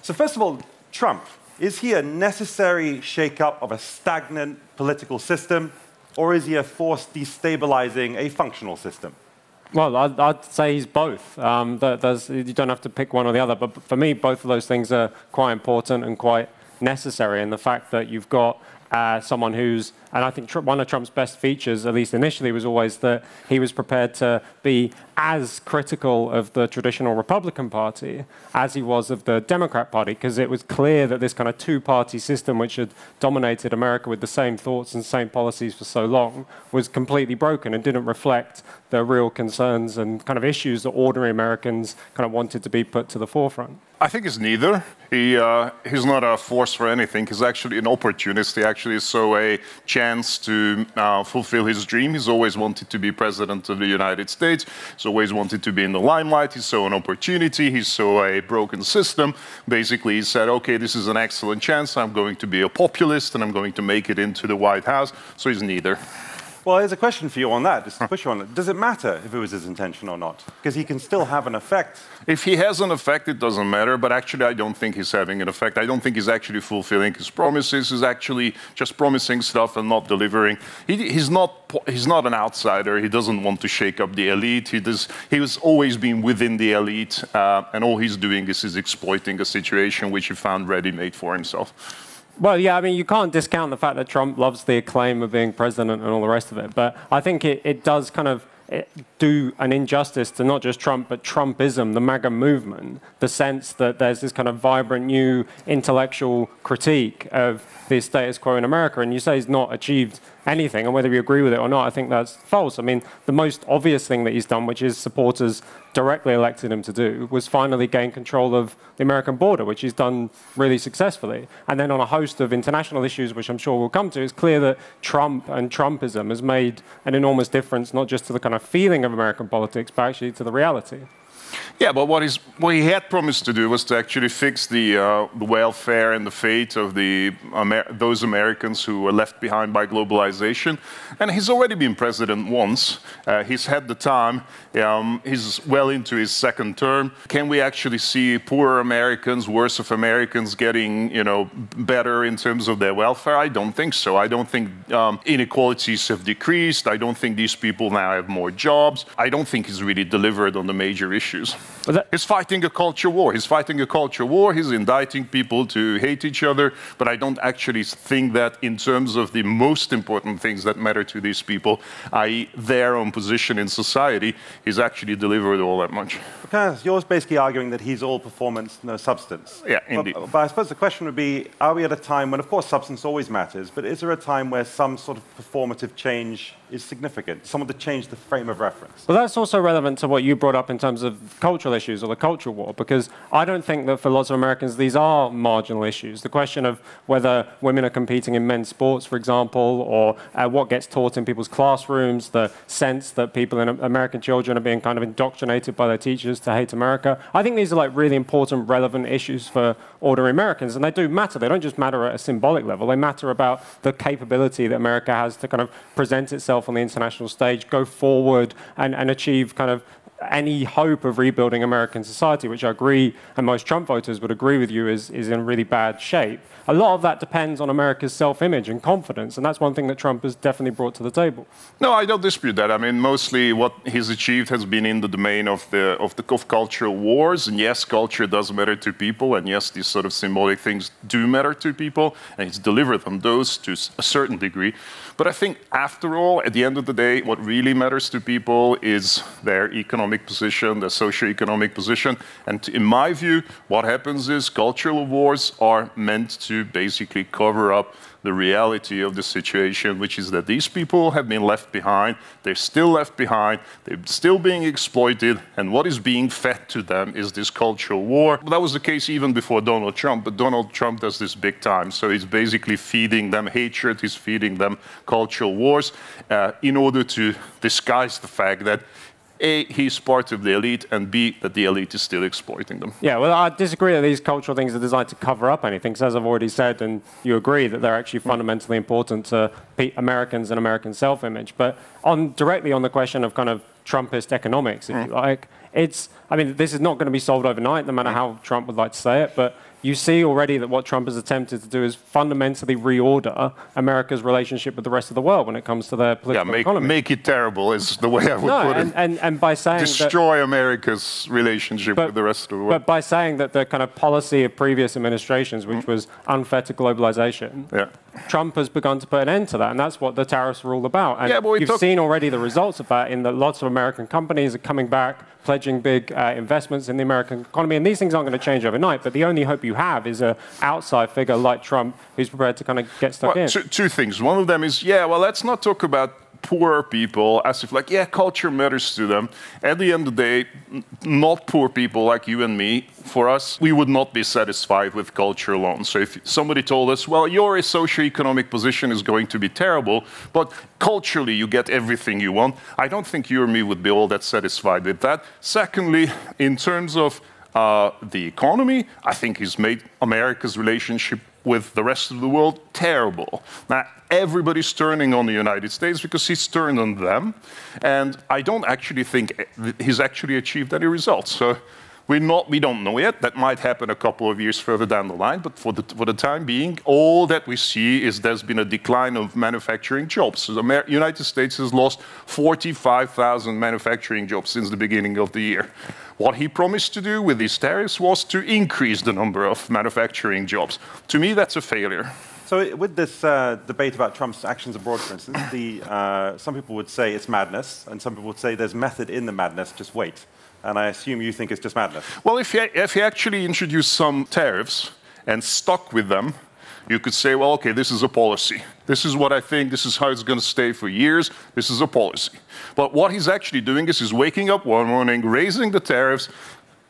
So first of all, Trump, is he a necessary shake-up of a stagnant political system, or is he a force destabilizing a functional system? Well, I'd say he's both. You don't have to pick one or the other, but for me, both of those things are quite important and quite necessary. And the fact that you've got someone who's, and I think one of Trump's best features, at least initially, was always that he was prepared to be as critical of the traditional Republican Party as he was of the Democrat Party, because it was clear that this kind of two-party system, which had dominated America with the same thoughts and same policies for so long, was completely broken and didn't reflect the real concerns and kind of issues that ordinary Americans kind of wanted to be put to the forefront. I think it's neither. He's not a force for anything. He's actually an opportunist. He actually saw a chance to fulfill his dream. He's always wanted to be president of the United States. He's always wanted to be in the limelight. He saw an opportunity. He saw a broken system. Basically, he said, okay, this is an excellent chance. I'm going to be a populist, and I'm going to make it into the White House. So he's neither. Well, here's a question for you on that, just to push you on it. Does it matter if it was his intention or not? Because he can still have an effect. If he has an effect, it doesn't matter. But actually, I don't think he's having an effect. I don't think he's actually fulfilling his promises. He's actually just promising stuff and not delivering. He's not an outsider. He doesn't want to shake up the elite. He has always been within the elite. And all he's doing is exploiting a situation which he found ready-made for himself. Well, yeah, I mean, you can't discount the fact that Trump loves the acclaim of being president and all the rest of it. But I think it does kind of do an injustice to not just Trump, but Trumpism, the MAGA movement, the sense that there's this kind of vibrant new intellectual critique of the status quo in America. And you say he's not achieved anything, and whether you agree with it or not, I think that's false. I mean, the most obvious thing that he's done, which his supporters directly elected him to do, was finally gain control of the American border, which he's done really successfully. And then on a host of international issues, which I'm sure we'll come to, it's clear that Trump and Trumpism has made an enormous difference, not just to the kind of feeling of American politics, but actually to the reality. Yeah, but what he had promised to do was to actually fix the welfare and the fate of those Americans who were left behind by globalization. And he's already been president once. He's had the time. He's well into his second term. Can we actually see poorer Americans, worse of Americans getting, better in terms of their welfare? I don't think so. I don't think inequalities have decreased. I don't think these people now have more jobs. I don't think he's really delivered on the major issues. He's fighting a culture war. He's fighting a culture war. He's indicting people to hate each other. But I don't actually think that in terms of the most important things that matter to these people, i.e. their own position in society, he's actually delivered all that much. You're basically arguing that he's all performance, no substance. Yeah, indeed. But I suppose the question would be, are we at a time when, of course, substance always matters, but is there a time where some sort of performative change is significant? Someone to change the frame of reference? Well, that's also relevant to what you brought up in terms of cultural issues or the cultural war, because I don't think that for lots of Americans these are marginal issues. The question of whether women are competing in men's sports, for example, or what gets taught in people's classrooms, the sense that people in American children are being kind of indoctrinated by their teachers to hate America. I think these are like really important, relevant issues for ordinary Americans, and they do matter. They don't just matter at a symbolic level. They matter about the capability that America has to kind of present itself on the international stage, go forward, and achieve kind of any hope of rebuilding American society, which I agree, and most Trump voters would agree with you, is in really bad shape. A lot of that depends on America's self-image and confidence, and that's one thing that Trump has definitely brought to the table. No, I don't dispute that. I mean, mostly what he's achieved has been in the domain of cultural wars, and yes, culture does matter to people, and yes, these sort of symbolic things do matter to people, and he's delivered on those to a certain degree. But I think, after all, at the end of the day, what really matters to people is their economic position, their socio-economic position. And in my view, what happens is cultural wars are meant to basically cover up the reality of the situation, which is that these people have been left behind, they're still left behind, they're still being exploited, and what is being fed to them is this cultural war. That was the case even before Donald Trump, but Donald Trump does this big time. So he's basically feeding them hatred, he's feeding them cultural wars in order to disguise the fact that A, he's part of the elite, and B, that the elite is still exploiting them. Yeah, well, I disagree that these cultural things are designed to cover up anything, because as I've already said, and you agree, that they're actually fundamentally important to Americans and American self-image. But directly on the question of kind of Trumpist economics, if you like, it's I mean, this is not going to be solved overnight, no matter how Trump would like to say it, but you see already that what Trump has attempted to do is fundamentally reorder America's relationship with the rest of the world when it comes to their political economy. Make it terrible is the way I would put it. And by saying destroy America's relationship with the rest of the world. But by saying that the kind of policy of previous administrations, which was unfettered globalization, Trump has begun to put an end to that, and that's what the tariffs were all about. And you've seen already the results of that in that lots of American companies are coming back, pledging big investments in the American economy, and these things aren't going to change overnight, but the only hope you have is an outside figure like Trump who's prepared to kind of get stuck in. Two things. One of them is, let's not talk about poor people as if culture matters to them. At the end of the day, not poor people like you and me, for us, we would not be satisfied with culture alone. So if somebody told us, well, your socioeconomic position is going to be terrible, but culturally you get everything you want, I don't think you or me would be all that satisfied with that. Secondly, in terms of the economy, I think he's made America's relationship with the rest of the world terrible. Now, everybody's turning on the United States because he's turned on them, and I don't actually think he's actually achieved any results. So we don't know yet. That might happen a couple of years further down the line, but for the time being, all that we see is there's been a decline of manufacturing jobs. So the United States has lost 45,000 manufacturing jobs since the beginning of the year. What he promised to do with these tariffs was to increase the number of manufacturing jobs. To me, that's a failure. So with this debate about Trump's actions abroad, for instance, some people would say it's madness, and some people would say there's method in the madness, just wait. And I assume you think it's just madness. Well, if he actually introduced some tariffs and stuck with them, you could say, well, okay, this is a policy. This is what I think. This is how it's going to stay for years. This is a policy. But what he's actually doing is he's waking up one morning, raising the tariffs,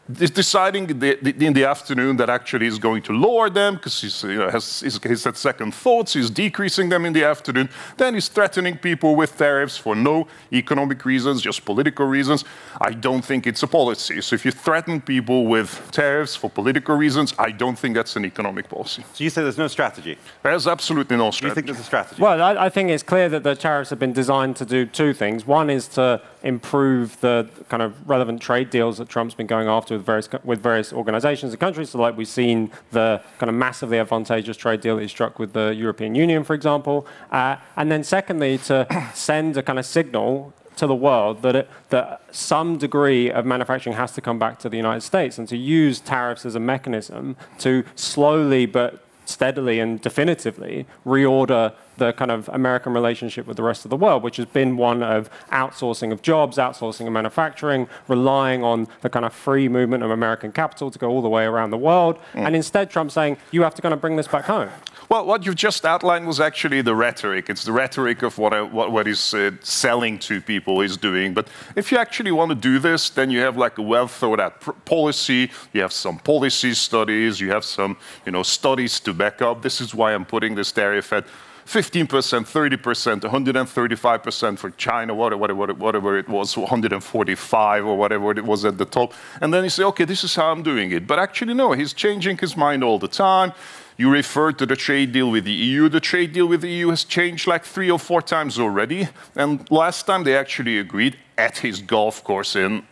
deciding in the afternoon that actually he's going to lower them because he's had second thoughts, he's decreasing them in the afternoon, then he's threatening people with tariffs for no economic reasons, just political reasons. I don't think it's a policy. So if you threaten people with tariffs for political reasons, I don't think that's an economic policy. So you say there's no strategy? There's absolutely no strategy. Do you think there's a strategy? Well, I think it's clear that the tariffs have been designed to do two things. One is to improve the kind of relevant trade deals that Trump's been going after with various organizations and countries. So like we've seen the kind of massively advantageous trade deal that he struck with the European Union, for example. And then secondly, to send a kind of signal to the world that some degree of manufacturing has to come back to the United States, and to use tariffs as a mechanism to slowly but steadily and definitively reorder the kind of American relationship with the rest of the world, which has been one of outsourcing of jobs, outsourcing of manufacturing, relying on the kind of free movement of American capital to go all the way around the world. And instead, Trump's saying, you have to kind of bring this back home. Well, what you've just outlined was actually the rhetoric. It's the rhetoric of what he's selling to people he's doing. But if you actually want to do this, then you have like a well-thought-out policy. You have some policy studies. You have some, studies to back up. This is why I'm putting this tariff at 15%, 30%, 135% for China, whatever it was, 145 or whatever it was at the top. And then you say, okay, this is how I'm doing it. But actually, no, he's changing his mind all the time. You referred to the trade deal with the EU. The trade deal with the EU has changed like 3 or 4 times already. And last time they actually agreed at his golf course in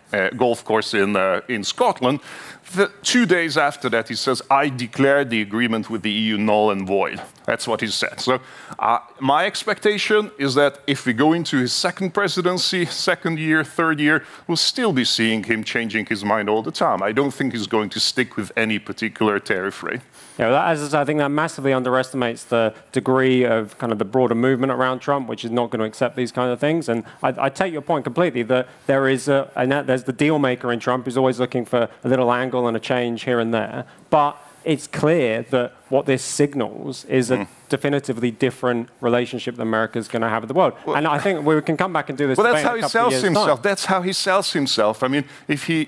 Scotland. 2 days after that, he says, I declare the agreement with the EU null and void. That's what he said. So my expectation is that if we go into his second presidency, second year, third year, we'll still be seeing him changing his mind all the time. I don't think he's going to stick with any particular tariff rate. Yeah, I think that massively underestimates the degree of kind of the broader movement around Trump, which is not going to accept these kind of things. And I take your point completely that there's the deal maker in Trump who's always looking for a little angle and a change here and there. But it's clear that what this signals is a definitively different relationship that America's going to have with the world. Well, and I think we can come back and do this. Well, that's how he sells himself. That's how he sells himself. I mean, if he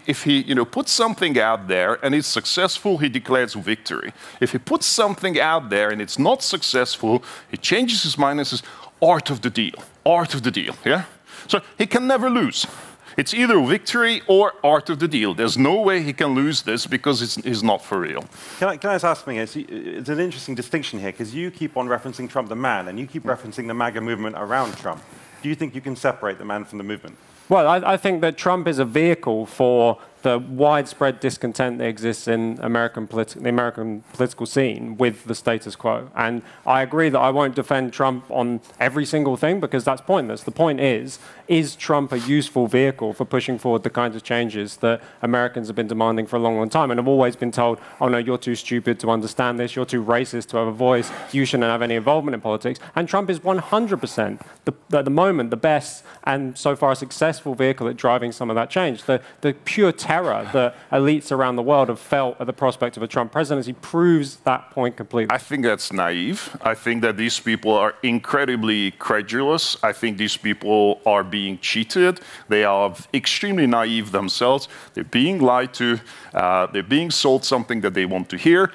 puts something out there and it's successful, he declares victory. If he puts something out there and it's not successful, he changes his mind and says, art of the deal, yeah? So he can never lose. It's either victory or art of the deal. There's no way he can lose this because it's not for real. Can I just ask something? It's an interesting distinction here because you keep on referencing Trump the man and you keep referencing the MAGA movement around Trump. Do you think you can separate the man from the movement? Well, I think that Trump is a vehicle for the widespread discontent that exists in the American political scene with the status quo. And I agree that I won't defend Trump on every single thing because that's pointless. The point is Trump a useful vehicle for pushing forward the kinds of changes that Americans have been demanding for a long, long time and have always been told, oh no, you're too stupid to understand this, you're too racist to have a voice, you shouldn't have any involvement in politics. And Trump is 100% at the moment the best and so far a successful vehicle at driving some of that change. The pure terror that elites around the world have felt at the prospect of a Trump presidency proves that point completely. I think that's naive. I think that these people are incredibly credulous. I think these people are being cheated. They are extremely naive themselves. They're being lied to. They're being sold something that they want to hear.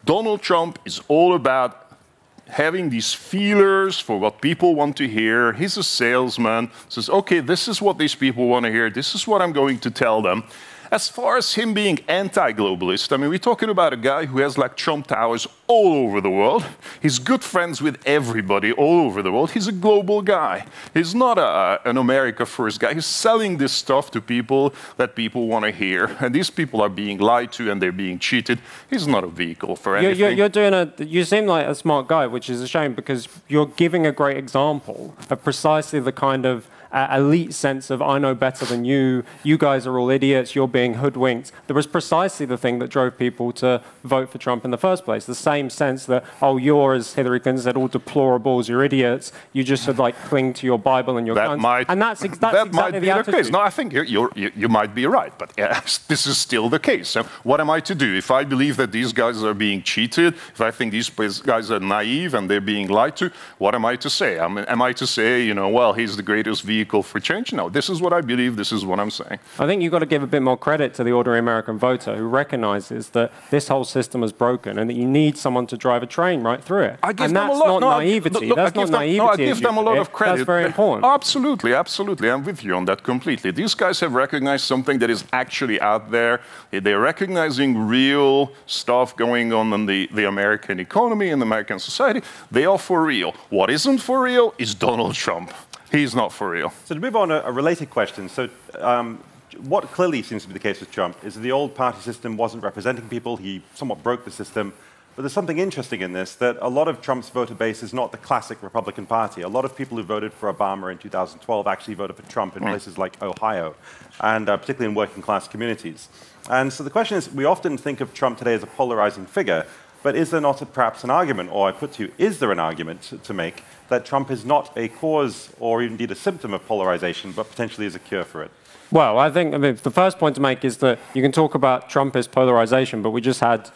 Donald Trump is all about having these feelers for what people want to hear. He's a salesman. Says, okay, this is what these people want to hear. This is what I'm going to tell them. As far as him being anti-globalist, I mean, we're talking about a guy who has like Trump towers all over the world. He's good friends with everybody all over the world. He's a global guy. He's not an America First guy. He's selling this stuff to people that people want to hear. And these people are being lied to and they're being cheated. He's not a vehicle for anything. You seem like a smart guy, which is a shame because you're giving a great example of precisely the kind of elite sense of I know better than you guys are all idiots, you're being hoodwinked. That was precisely the thing that drove people to vote for Trump in the first place. The same sense that, oh, you're, as Hillary Clinton said, all deplorables, you're idiots, you just should like cling to your Bible and your guns. That's exactly might be the the attitude. case. No, I think you might be right, but this is still the case. So what am I to do? If I believe that these guys are being cheated, if I think these guys are naive and they're being lied to, what am I to say? Am I to say, you know, well, he's the greatest vehicle for change? No, this is what I believe, this is what I'm saying. I think you've got to give a bit more credit to the ordinary American voter who recognizes that this whole system is broken and that you need someone to drive a train right through it. I give and them that's a lot. not naivety. That's not naivety. No, I give them a lot of credit. That's very important. Absolutely, absolutely. I'm with you on that completely. These guys have recognized something that is actually out there. They're recognizing real stuff going on in the American economy and American society. They are for real. What isn't for real is Donald Trump. He's not for real. So to move on, a related question. So what clearly seems to be the case with Trump is that the old party system wasn't representing people. He somewhat broke the system. But there's something interesting in this, that a lot of Trump's voter base is not the classic Republican Party. A lot of people who voted for Obama in 2012 actually voted for Trump in places like Ohio, and particularly in working class communities. And so the question is, we often think of Trump today as a polarizing figure, but is there not perhaps an argument, or I put to you, is there an argument to make that Trump is not a cause or indeed a symptom of polarization, but potentially is a cure for it? Well, I think the first point to make is that you can talk about Trumpist polarization, but we just had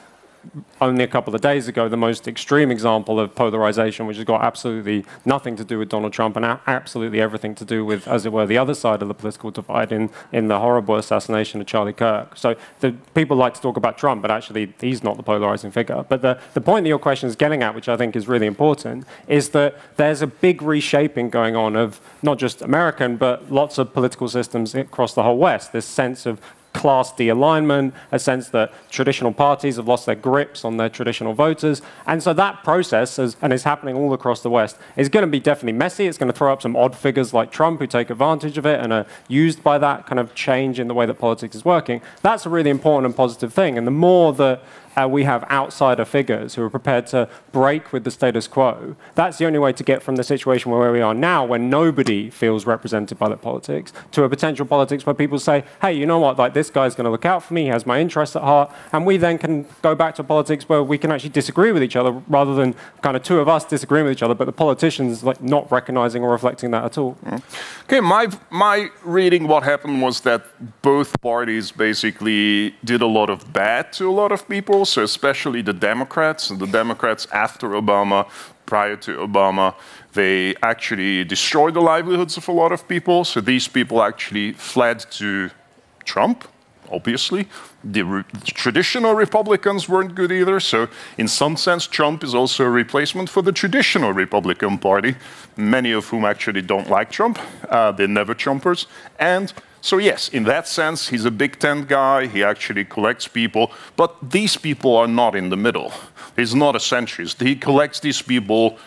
only a couple of days ago the most extreme example of polarization, which has got absolutely nothing to do with Donald Trump and absolutely everything to do with, as it were, the other side of the political divide in the horrible assassination of Charlie Kirk. So the people like to talk about Trump, but actually he's not the polarizing figure. But the point that your question is getting at, which I think is really important, is that there's a big reshaping going on of not just American, but lots of political systems across the whole West. This sense of class de-alignment, a sense that traditional parties have lost their grips on their traditional voters. And so that process, and it's happening all across the West, is going to be definitely messy. It's going to throw up some odd figures like Trump who take advantage of it and are used by that kind of change in the way that politics is working. That's a really important and positive thing. And the more that we have outsider figures who are prepared to break with the status quo, that's the only way to get from the situation where we are now, where nobody feels represented by that politics, to a potential politics where people say, hey, you know what, like this guy's going to look out for me, he has my interests at heart, and we then can go back to politics where we can actually disagree with each other rather than kind of two of us disagreeing with each other, but the politicians like not recognizing or reflecting that at all. Okay, my reading what happened was that both parties basically did a lot of bad to a lot of people. So especially the Democrats, and the Democrats after Obama, prior to Obama, they actually destroyed the livelihoods of a lot of people. So these people actually fled to Trump, obviously. The traditional Republicans weren't good either. So in some sense, Trump is also a replacement for the traditional Republican Party, many of whom actually don't like Trump. They're never Trumpers. And so yes, in that sense, he's a big tent guy. He actually collects people. But these people are not in the middle. He's not a centrist. He collects these people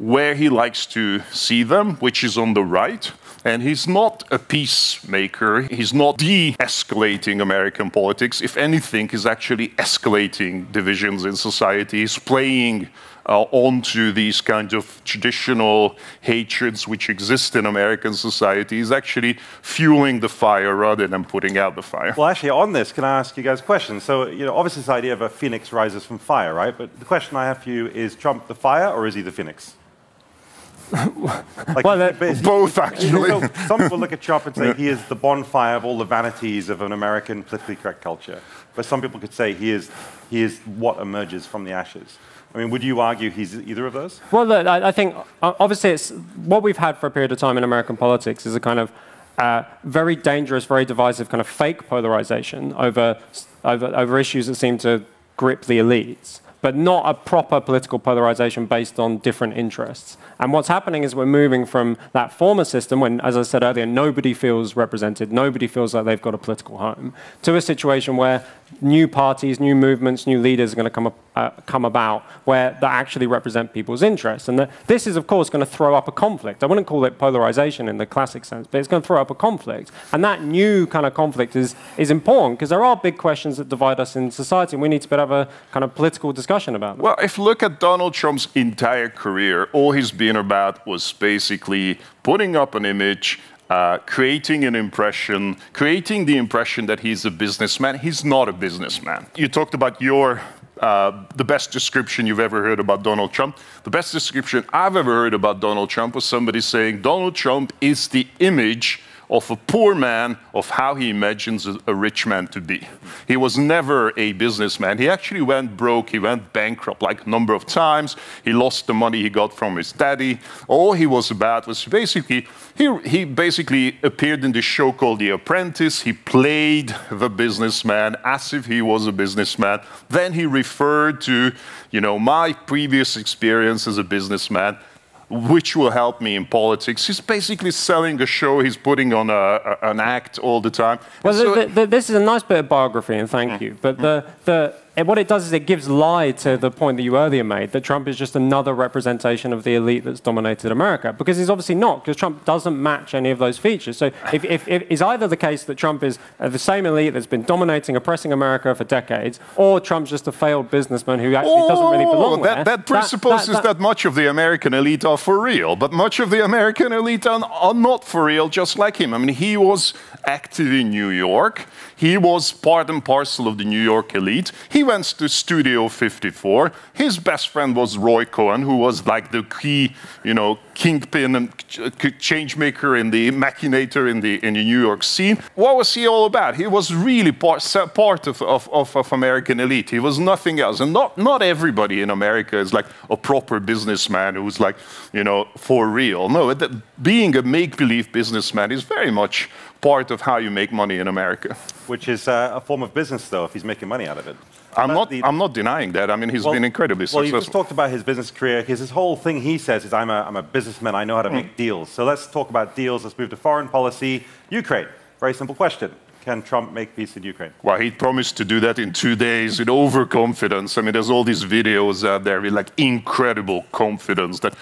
where he likes to see them, which is on the right. And he's not a peacemaker. He's not de-escalating American politics. If anything, he's actually escalating divisions in society. He's playing onto these kind of traditional hatreds which exist in American society. He's actually fueling the fire rather than putting out the fire. Well, actually, on this, can I ask you guys a question? So, obviously this idea of a phoenix rises from fire, right? But the question I have for you is Trump the fire or is he the phoenix? Well, both, actually. Some people look at Trump and say he is the bonfire of all the vanities of an American politically correct culture. But some people could say he is what emerges from the ashes. I mean, would you argue he's either of those? Well, look, I think obviously it's what we've had for a period of time in American politics is a kind of very dangerous, very divisive kind of fake polarization over issues that seem to grip the elites, but not a proper political polarization based on different interests. And what's happening is we're moving from that former system when, as I said earlier, nobody feels represented, nobody feels like they've got a political home, to a situation where new parties, new movements, new leaders are going to come about that actually represent people's interests. And this is, of course, going to throw up a conflict. I wouldn't call it polarization in the classic sense, but it's going to throw up a conflict. And that new kind of conflict is important because there are big questions that divide us in society, and we need to have a kind of political discussion about them. Well, if you look at Donald Trump's entire career, all he's been about was basically putting up an image, creating an impression, creating the impression that he's a businessman. He's not a businessman. You talked about the best description you've ever heard about Donald Trump. The best description I've ever heard about Donald Trump was somebody saying Donald Trump is the image of a poor man, of how he imagines a rich man to be. He was never a businessman. He actually went broke, he went bankrupt like a number of times. He lost the money he got from his daddy. All he was about was basically, he basically appeared in this show called The Apprentice. He played the businessman as if he was a businessman. Then he referred to, my previous experience as a businessman, which will help me in politics. He's basically selling a show. He's putting on an act all the time. Well, this is a nice bit of biography, and thank you. But what it does is it gives lie to the point that you earlier made, that Trump is just another representation of the elite that's dominated America. Because he's obviously not, because Trump doesn't match any of those features. So if it's either the case that Trump is the same elite that's been dominating, oppressing America for decades, or Trump's just a failed businessman who actually doesn't really belong there. That presupposes that much of the American elite are for real, but much of the American elite are not for real, just like him. I mean, he was active in New York. He was part and parcel of the New York elite. He went to Studio 54. His best friend was Roy Cohn, who was like the key, kingpin and change maker in the machinator in the New York scene. What was he all about? He was really part of American elite. He was nothing else. And not everybody in America is like a proper businessman who's like, for real. No, being a make-believe businessman is very much part of how you make money in America. Which is a form of business, though, if he's making money out of it. I'm not denying that. I mean, he's been incredibly successful. Well, you just talked about his business career. His whole thing he says is, I'm a businessman, I know how to make deals. So let's talk about deals. Let's move to foreign policy. Ukraine, very simple question. Can Trump make peace in Ukraine? Well, he promised to do that in 2 days with overconfidence. I mean, there's all these videos out there with like incredible confidence that,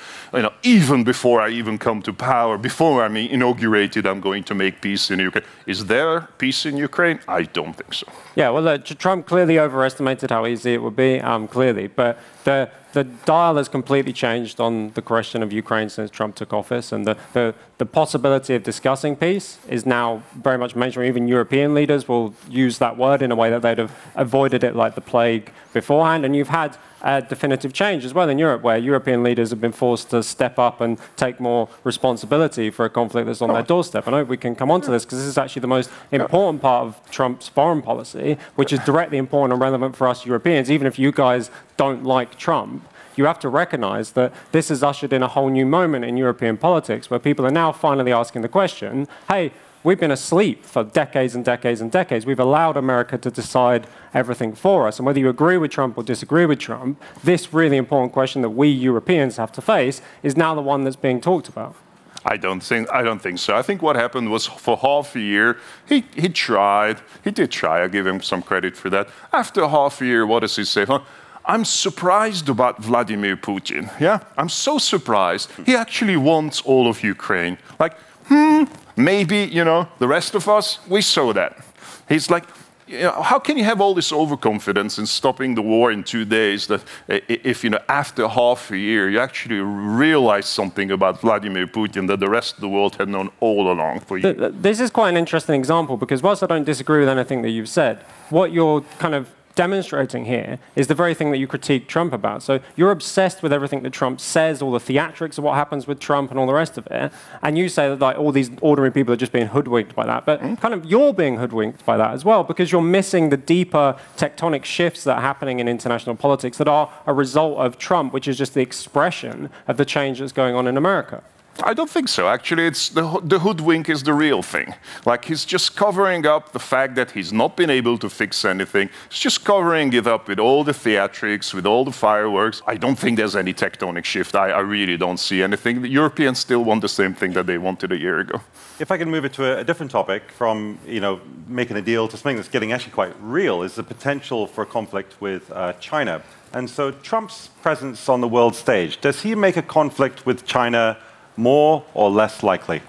even before I even come to power, before I'm inaugurated, I'm going to make peace in Ukraine. Is there peace in Ukraine? I don't think so. Yeah, well, Trump clearly overestimated how easy it would be, clearly. But the dial has completely changed on the question of Ukraine since Trump took office, and the possibility of discussing peace is now very much mainstream. Even European leaders will use that word in a way that they'd have avoided it like the plague beforehand. And you've had a definitive change as well in Europe, where European leaders have been forced to step up and take more responsibility for a conflict that's on their doorstep. I hope we can come on to this, because this is actually the most important part of Trump's foreign policy, which is directly important and relevant for us Europeans. Even if you guys don't like Trump, you have to recognize that this has ushered in a whole new moment in European politics, where people are now finally asking the question, hey, we've been asleep for decades and decades and decades. We've allowed America to decide everything for us. And whether you agree with Trump or disagree with Trump, this really important question that we Europeans have to face is now the one that's being talked about. I don't think so. I think what happened was, for half a year, he tried. He did try. I give him some credit for that. After half a year, what does he say? I'm surprised about Vladimir Putin. Yeah, I'm so surprised. He actually wants all of Ukraine. Like, maybe, the rest of us, we saw that. He's like, how can you have all this overconfidence in stopping the war in 2 days that if, after half a year, you actually realize something about Vladimir Putin that the rest of the world had known all along for you? This is quite an interesting example, because whilst I don't disagree with anything that you've said, what you're kind of demonstrating here is the very thing that you critique Trump about. So you're obsessed with everything that Trump says, all the theatrics of what happens with Trump and all the rest of it, and you say that like all these ordinary people are just being hoodwinked by that, but kind of you're being hoodwinked by that as well, because you're missing the deeper tectonic shifts that are happening in international politics that are a result of Trump, which is just the expression of the change that's going on in America. I don't think so. Actually, it's the hoodwink is the real thing. Like, he's just covering up the fact that he's not been able to fix anything. He's just covering it up with all the theatrics, with all the fireworks. I don't think there's any tectonic shift. I really don't see anything. The Europeans still want the same thing that they wanted a year ago. If I can move it to a different topic, from making a deal to something that's getting actually quite real, is the potential for conflict with China. And so Trump's presence on the world stage, does he make a conflict with China more or less likely?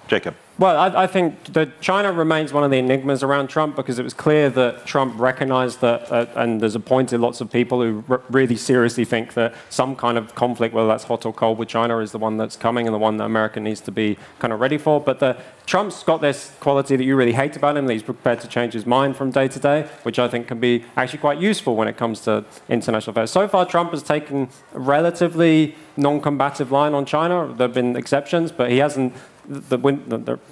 Jacob. Well, I think that China remains one of the enigmas around Trump, because it was clear that Trump recognized that, and there's appointed lots of people who really seriously think that some kind of conflict, whether that's hot or cold with China, is the one that's coming and the one that America needs to be kind of ready for. But Trump's got this quality that you really hate about him, that he's prepared to change his mind from day to day, which I think can be actually quite useful when it comes to international affairs. So far, Trump has taken a relatively non-combative line on China. There have been exceptions, but he hasn't.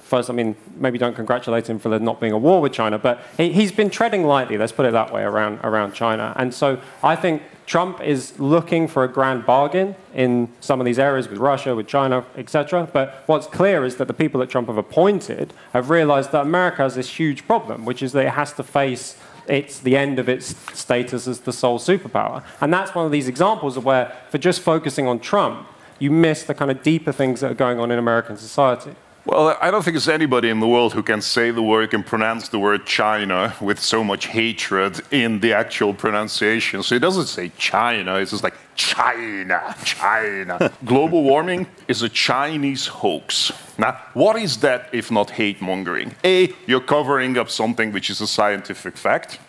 First, I mean, maybe don't congratulate him for there not being a war with China, but he's been treading lightly, let's put it that way, around China. And so I think Trump is looking for a grand bargain in some of these areas with Russia, with China, etc. But what's clear is that the people that Trump have appointed have realized that America has this huge problem, which is that it has to face the end of its status as the sole superpower. And that's one of these examples of where, for just focusing on Trump, you miss the kind of deeper things that are going on in American society. Well, I don't think there's anybody in the world who can say the word and pronounce the word China with so much hatred in the actual pronunciation. So it doesn't say China, it's just like China, China. Global warming is a Chinese hoax. Now, what is that if not hate mongering? A, you're covering up something which is a scientific fact.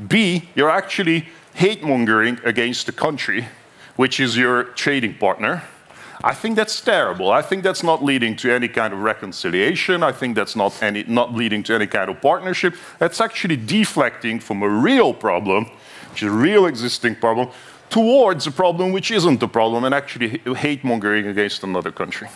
B, you're actually hate mongering against the country, which is your trading partner. I think that's terrible. I think that's not leading to any kind of reconciliation. I think that's not leading to any kind of partnership. That's actually deflecting from a real problem, which is a real existing problem, towards a problem which isn't a problem, and actually hate-mongering against another country.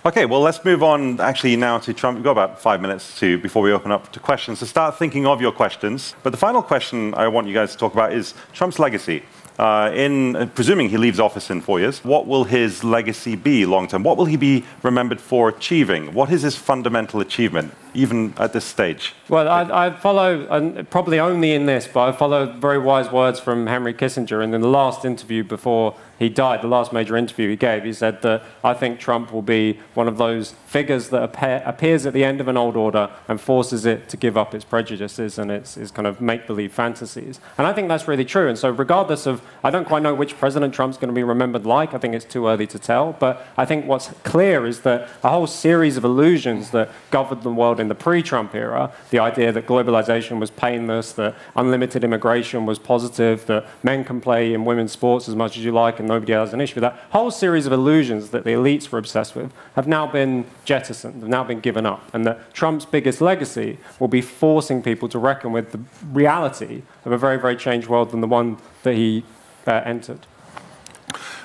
Okay, well, let's move on actually now to Trump. We've got about 5 minutes before we open up to questions. So start thinking of your questions. But the final question I want you guys to talk about is Trump's legacy. Presuming he leaves office in 4 years, what will his legacy be long term? What will he be remembered for achieving? What is his fundamental achievement, even at this stage? Well, I follow, and probably only in this, but I follow very wise words from Henry Kissinger. And in the last interview before he died, the last major interview he gave, he said that I think Trump will be one of those figures that appears at the end of an old order and forces it to give up its prejudices and its kind of make-believe fantasies. And I think that's really true. And so regardless of, I don't quite know which President Trump's going to be remembered like. I think it's too early to tell. But I think what's clear is that a whole series of illusions that governed the world in the pre-Trump era, the idea that globalization was painless, that unlimited immigration was positive, that men can play in women's sports as much as you like and nobody has an issue with that, whole series of illusions that the elites were obsessed with have now been jettisoned, have now been given up. And that Trump's biggest legacy will be forcing people to reckon with the reality of a very, very changed world than the one that he entered.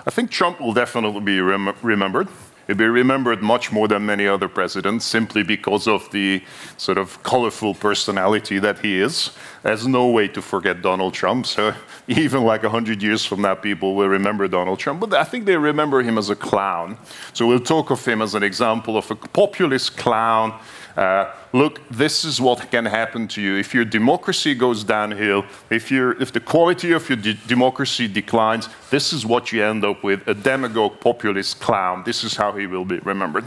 I think Trump will definitely be remembered. He'll be remembered much more than many other presidents, simply because of the sort of colorful personality that he is. There's no way to forget Donald Trump. So even like 100 years from now, people will remember Donald Trump. But I think they remember him as a clown. So we'll talk of him as an example of a populist clown. Look, this is what can happen to you if your democracy goes downhill, if the quality of your democracy declines. This is what you end up with, a demagogue populist clown. This is how he will be remembered.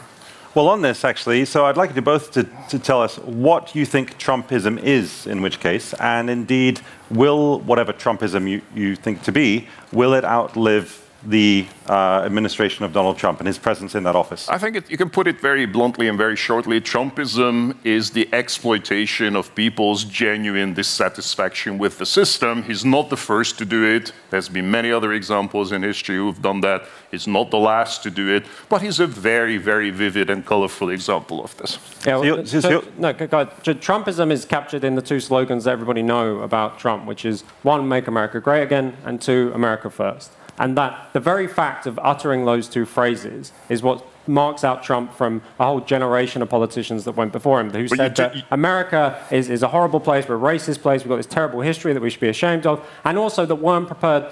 Well, on this, actually, so I'd like you both to tell us what you think Trumpism is, in which case, and indeed, will whatever Trumpism you think to be, will it outlive the administration of Donald Trump and his presence in that office? I think you can put it very bluntly and very shortly. Trumpism is the exploitation of people's genuine dissatisfaction with the system. He's not the first to do it. There's been many other examples in history who've done that. He's not the last to do it, but he's a very, very vivid and colorful example of this. Yeah, Trumpism is captured in the two slogans that everybody know about Trump, which is one, make America great again, and two, America first. And that the very fact of uttering those two phrases is what marks out Trump from a whole generation of politicians that went before him, who said that America is a horrible place, we're a racist place, we've got this terrible history that we should be ashamed of, and also that weren't prepared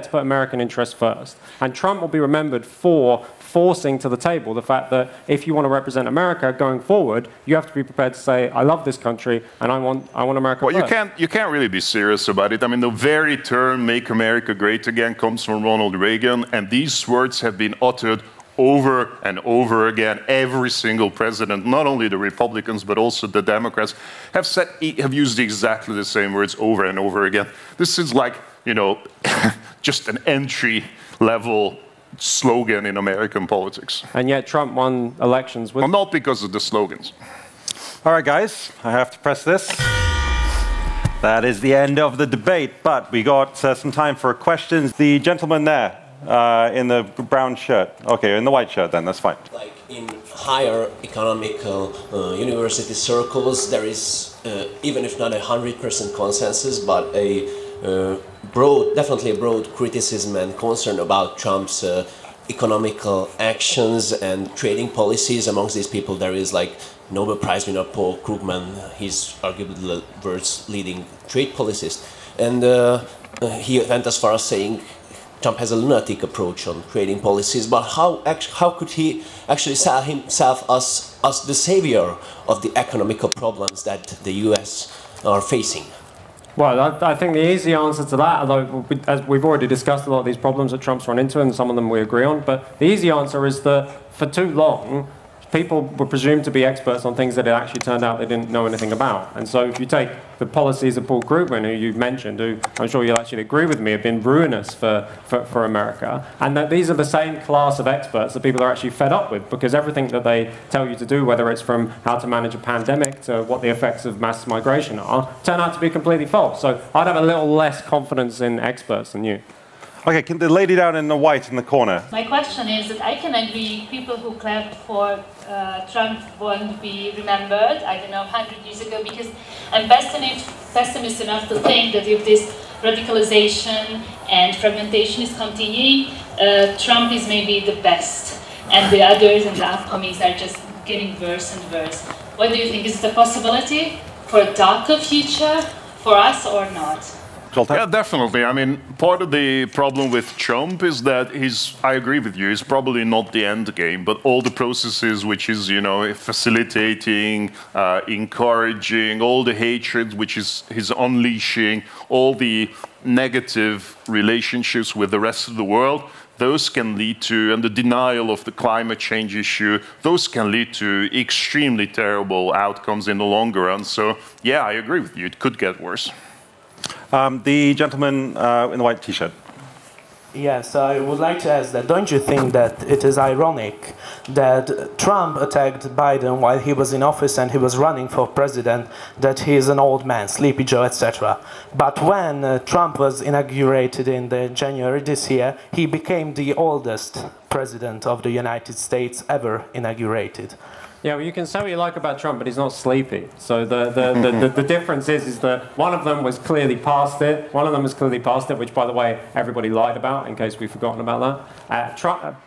to put American interests first. And Trump will be remembered for forcing to the table the fact that if you want to represent America going forward, you have to be prepared to say, I love this country and I want America first. Well, you can't really be serious about it. I mean, the very term "Make America Great Again" comes from Ronald Reagan, and these words have been uttered over and over again. Every single president, not only the Republicans but also the Democrats, have used exactly the same words over and over again. This is like, you know, just an entry-level slogan in American politics. And yet Trump won elections with... Well, not because of the slogans. All right, guys, I have to press this. That is the end of the debate, but we got some time for questions. The gentleman there in the brown shirt. Okay, in the white shirt then, that's fine. Like in higher economical university circles, there is, even if not 100% consensus, but a definitely a broad criticism and concern about Trump's economical actions and trading policies. Amongst these people, there is like Nobel Prize winner Paul Krugman. He's arguably the world's leading trade policist, and he went as far as saying Trump has a lunatic approach on trading policies. But how could he actually sell himself as the savior of the economical problems that the U.S. are facing? Well, I think the easy answer to that, although as we've already discussed a lot of these problems that Trump's run into, and some of them we agree on, but the easy answer is that for too long, people were presumed to be experts on things that it actually turned out they didn't know anything about. And so if you take the policies of Paul Krugman, who you've mentioned, who I'm sure you'll actually agree with me, have been ruinous for America, and that these are the same class of experts that people are actually fed up with, because everything that they tell you to do, whether it's from how to manage a pandemic to what the effects of mass migration are, turn out to be completely false. So I'd have a little less confidence in experts than you. Okay, can the lady down in the white in the corner? My question is that I can agree people who clapped for Trump won't be remembered, I don't know, 100 years ago, because I'm pessimist enough to think that if this radicalization and fragmentation is continuing, Trump is maybe the best, and the others and the upcomings are just getting worse and worse. What do you think? Is it a possibility for a darker future for us or not? Yeah, definitely. I mean, part of the problem with Trump is that I agree with you, he's probably not the end game, but all the processes which is, you know, facilitating, encouraging, all the hatred which is he's unleashing, all the negative relationships with the rest of the world, those can lead to, and the denial of the climate change issue, those can lead to extremely terrible outcomes in the longer run. So, yeah, I agree with you, it could get worse. The gentleman in the white T-shirt. Yes, I would like to ask that, don't you think that it is ironic that Trump attacked Biden while he was in office and he was running for president, that he is an old man, Sleepy Joe, etc. But when Trump was inaugurated in January this year, he became the oldest president of the United States ever inaugurated. Yeah, well, you can say what you like about Trump, but he's not sleepy. So the difference is that one of them was clearly past it. One of them was clearly past it, which, by the way, everybody lied about, in case we've forgotten about that.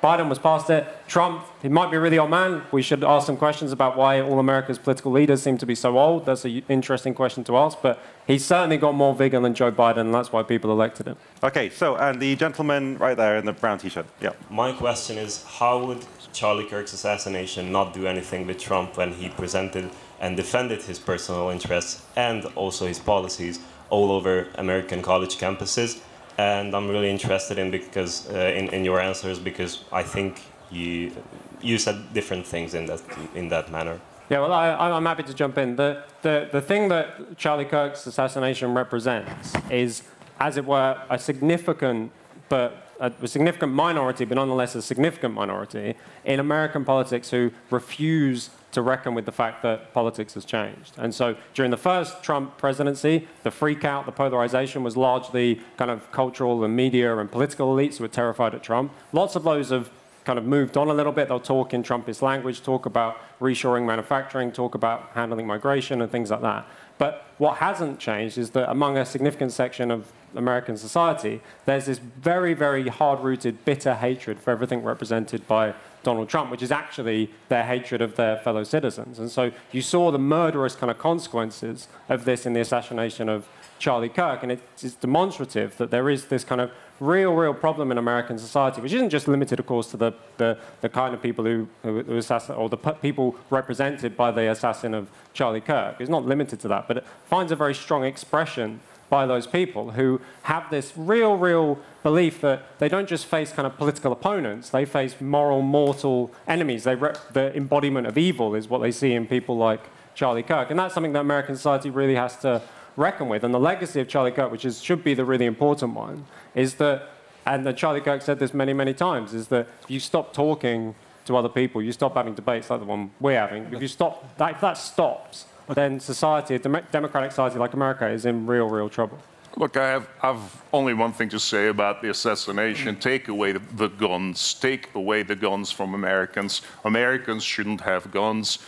Biden was past it. Trump, he might be a really old man. We should ask some questions about why all America's political leaders seem to be so old. That's an interesting question to ask. But he's certainly got more vigor than Joe Biden, and that's why people elected him. Okay, so, and the gentleman right there in the brown T-shirt. Yeah. My question is, how would Charlie Kirk's assassination not do anything with Trump when he presented and defended his personal interests and also his policies all over American college campuses? And I'm really interested in your answers, because I think you said different things in that manner. Yeah, well, I'm happy to jump in. The thing that Charlie Kirk's assassination represents is, as it were, a significant minority, but nonetheless a significant minority in American politics who refuse to reckon with the fact that politics has changed. And so during the first Trump presidency, the freak out, the polarization was largely kind of cultural and media and political elites who were terrified of Trump. Lots of those have kind of moved on a little bit. They'll talk in Trumpist language, talk about reshoring manufacturing, talk about handling migration and things like that. But what hasn't changed is that among a significant section of American society, there's this very, very hard-rooted, bitter hatred for everything represented by Donald Trump, which is actually their hatred of their fellow citizens. And so you saw the murderous kind of consequences of this in the assassination of Charlie Kirk, and it's demonstrative that there is this kind of real problem in American society, which isn't just limited, of course, to the kind of people who assassinate, or the people represented by the assassin of Charlie Kirk. It's not limited to that, but it finds a very strong expression by those people who have this real belief that they don't just face kind of political opponents, they face moral, mortal enemies. The embodiment of evil is what they see in people like Charlie Kirk, and that's something that American society really has to reckon with. And the legacy of Charlie Kirk, which should be the really important one, is that, and that Charlie Kirk said this many times, is that if you stop talking to other people, you stop having debates like the one we're having, if you stop, if that stops, then society, a democratic society like America, is in real trouble. Look, I've only one thing to say about the assassination. Take away the guns. Take away the guns from Americans. Americans shouldn't have guns.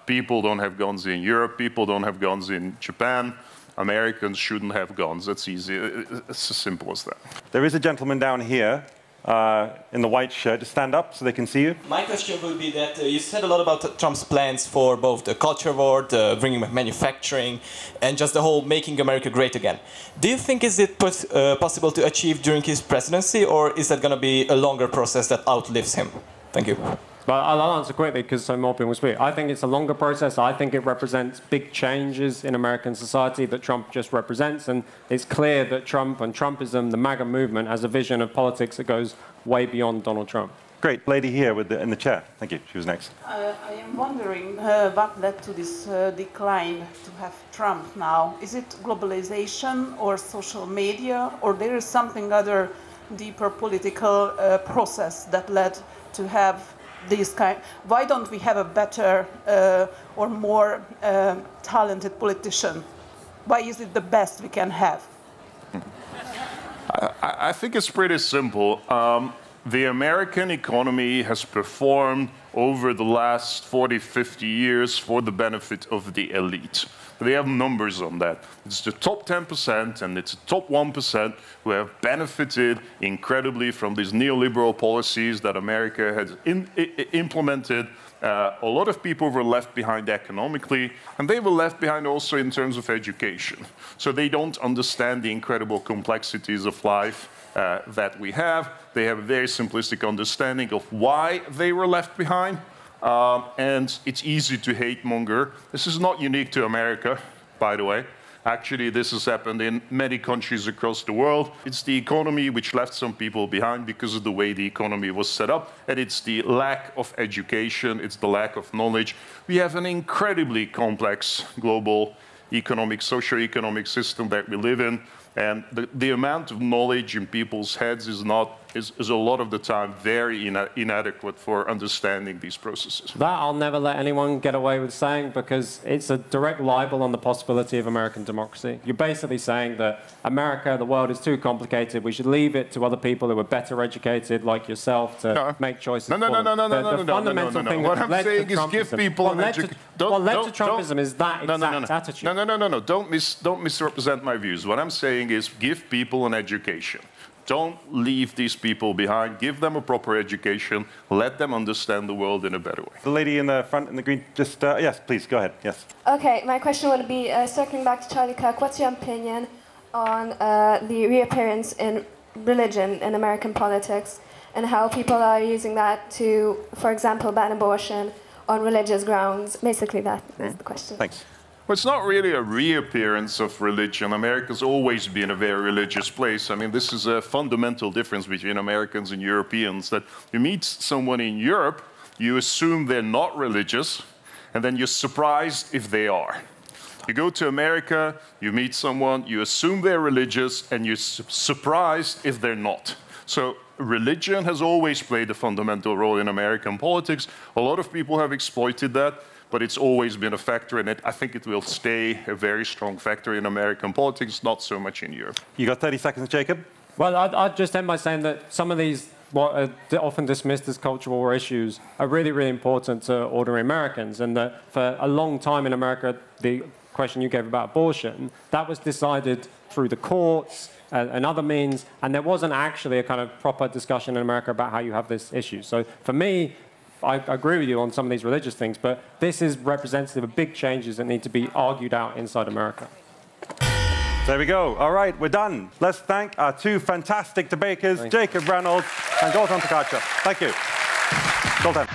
People don't have guns in Europe. People don't have guns in Japan. Americans shouldn't have guns. That's easy. It's as simple as that. There is a gentleman down here in the white shirt. Just stand up so they can see you. My question would be that you said a lot about Trump's plans for both the culture war, bringing manufacturing, and just the whole making America great again. Do you think is it possible to achieve during his presidency, or is that going to be a longer process that outlives him? Thank you. But I'll answer quickly because so more people will speak. I think it's a longer process. I think it represents big changes in American society that Trump just represents. And it's clear that Trump and Trumpism, the MAGA movement, has a vision of politics that goes way beyond Donald Trump. Great. Lady here in the chair. Thank you. She was next. I am wondering what led to this decline to have Trump now. Is it globalization or social media, or there is something other deeper political process that led to have these kind? Why don't we have a better or more talented politician? Why is it the best we can have? I think it's pretty simple. The American economy has performed over the last 40, 50 years for the benefit of the elite. They have numbers on that. It's the top 10% and it's the top 1% who have benefited incredibly from these neoliberal policies that America has implemented. A lot of people were left behind economically, and they were left behind also in terms of education. So they don't understand the incredible complexities of life that we have. They have a very simplistic understanding of why they were left behind. And it's easy to hate monger. This is not unique to America, by the way. Actually, this has happened in many countries across the world. It's the economy which left some people behind because of the way the economy was set up, and it's the lack of education, it's the lack of knowledge. We have an incredibly complex global economic, socio-economic system that we live in, and the amount of knowledge in people's heads is a lot of the time very inadequate for understanding these processes. That I'll never let anyone get away with saying, because it's a direct libel on the possibility of American democracy. You're basically saying that America, the world is too complicated. We should leave it to other people who are better educated, like yourself, to make choices. No. What I'm saying is give people an education. What led to Trumpism is that exact attitude. No. Don't misrepresent my views. What I'm saying is give people an education. Don't leave these people behind. Give them a proper education. Let them understand the world in a better way. The lady in the front in the green, just, yes, please, go ahead, yes. Okay, my question would be, circling back to Charlie Kirk, what's your opinion on the reappearance in religion in American politics and how people are using that to, for example, ban abortion on religious grounds? Basically, that is the question. Thanks. Well, it's not really a reappearance of religion. America's always been a very religious place. I mean, this is a fundamental difference between Americans and Europeans, that you meet someone in Europe, you assume they're not religious, and then you're surprised if they are. You go to America, you meet someone, you assume they're religious, and you're surprised if they're not. So religion has always played a fundamental role in American politics. A lot of people have exploited that, but it's always been a factor in it. I think it will stay a very strong factor in American politics, not so much in Europe. You got 30 seconds, Jacob. Well, I'd just end by saying that some of these, what are often dismissed as cultural war issues, are really, really important to ordinary Americans, and that for a long time in America, the question you gave about abortion, that was decided through the courts and other means, and there wasn't actually a kind of proper discussion in America about how you have this issue. So for me, I agree with you on some of these religious things, but this is representative of big changes that need to be argued out inside America. There we go. All right, we're done. Let's thank our two fantastic debaters, Jacob Reynolds and Zoltan Tkaczyk. Thank you. Zoltan.